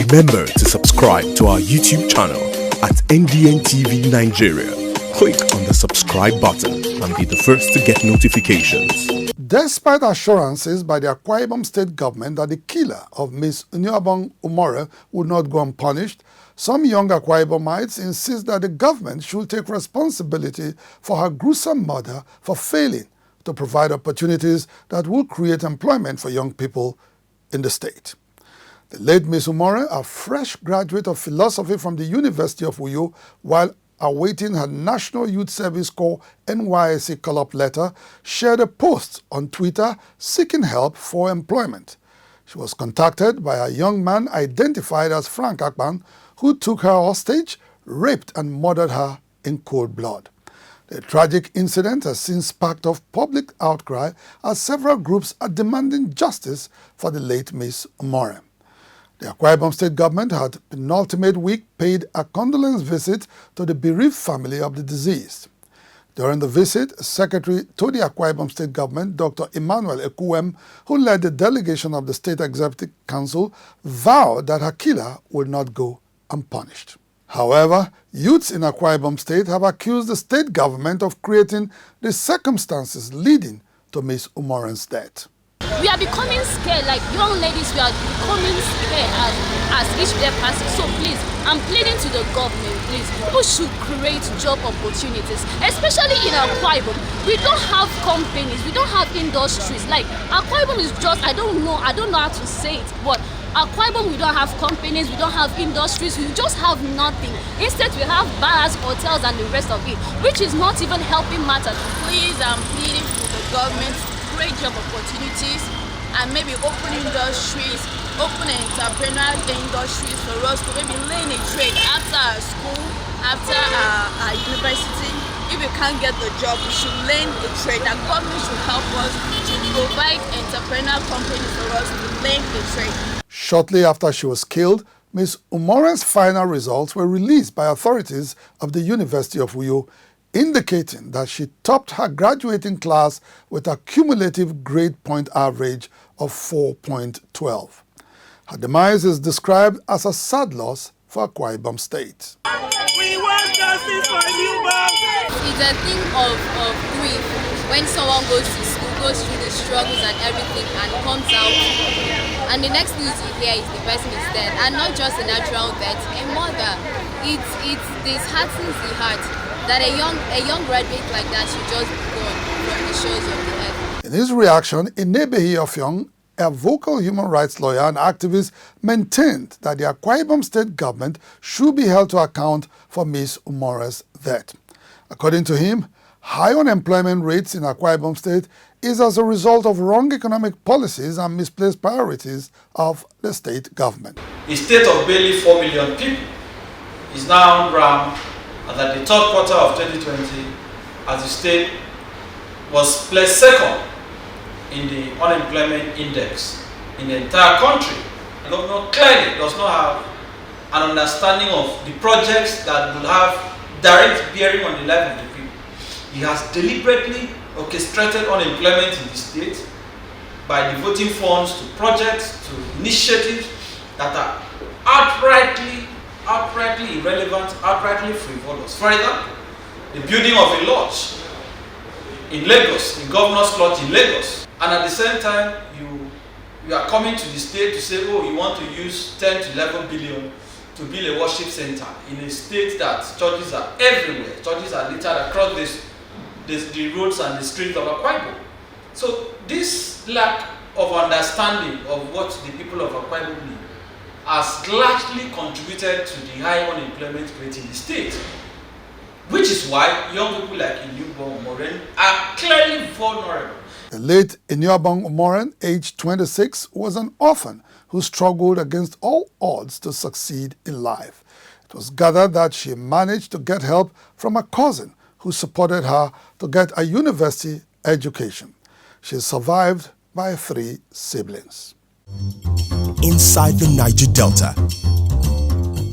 Remember to subscribe to our YouTube channel at NDN TV Nigeria. Click on the subscribe button and be the first to get notifications. Despite assurances by the Akwa-Ibom state government that the killer of Miss Umore would not go unpunished, some young Akwa-Ibomites insist that the government should take responsibility for her gruesome murder for failing to provide opportunities that will create employment for young people in the state. The late Miss Umore, a fresh graduate of philosophy from the University of Uyo, while awaiting her National Youth Service Corps NYSC call-up letter, shared a post on Twitter seeking help for employment. She was contacted by a young man identified as Frank Akpan, who took her hostage, raped and murdered her in cold blood. The tragic incident has since sparked off public outcry as several groups are demanding justice for the late Miss Umore. The Akwa-Ibom state government had penultimate week paid a condolence visit to the bereaved family of the deceased. During the visit, Secretary to the Akwa-Ibom state government, Dr. Emmanuel Ekwuem, who led the delegation of the State Executive Council, vowed that her killer would not go unpunished. However, youths in Akwa-Ibom state have accused the state government of creating the circumstances leading to Miss Umoren'S death. We are becoming scared, like young ladies, we are becoming scared as each day passes. So please, I'm pleading to the government, please, people should create job opportunities, especially in Akwa-Ibom. We don't have companies, we don't have industries. Like Akwa-Ibom is just, I don't know how to say it, but Akwa-Ibom, we don't have companies, we don't have industries, we just have nothing. Instead, we have bars, hotels, and the rest of it, which is not even helping matters. Please, I'm pleading to the government, create job opportunities, and maybe open industries, open entrepreneurial industries for us to maybe learn a trade after our school, after our university. If we can't get the job, we should learn a trade. The government should help us to provide entrepreneurial companies for us to learn a trade. Shortly after she was killed, Ms. Umoren'S final results were released by authorities of the University of Uyo, indicating that she topped her graduating class with a cumulative grade point average of 4.12. Her demise is described as a sad loss for Akwa-Ibom State. We want justice for Umoren. It's a thing of grief when someone goes to school, goes through the struggles and everything, and comes out, and the next news you hear is the person is dead, and not just a natural death, a murder. It disheartens the heart that a young graduate like that should just be gone from the shores of the earth. In his reaction, Inebehi Ofyong, a vocal human rights lawyer and activist, maintained that the Akwa-Ibom state government should be held to account for Ms. Umoren'S death. According to him, high unemployment rates in Akwa-Ibom state is as a result of wrong economic policies and misplaced priorities of the state government. A state of barely 4 million people is now ranked that the third quarter of 2020 as the state was placed second in the unemployment index in the entire country. The governor clearly does not have an understanding of the projects that will have direct bearing on the life of the people. He has deliberately orchestrated unemployment in the state by devoting funds to projects, to initiatives that are outrightly irrelevant, outrightly frivolous. For example, the building of a lodge in Lagos, the governor's lodge in Lagos, and at the same time you are coming to the state to say, oh, you want to use 10 to 11 billion to build a worship center in a state that churches are everywhere. Churches are littered across the roads and the streets of Akwa-Ibom. So this lack of understanding of what the people of Akwa-Ibom need has largely contributed to the high unemployment rate in the state, which is why young people like Umoren are clearly vulnerable. The late Umoren, aged 26, was an orphan who struggled against all odds to succeed in life. It was gathered that she managed to get help from a cousin who supported her to get a university education. She is survived by 3 siblings. Inside the Niger Delta,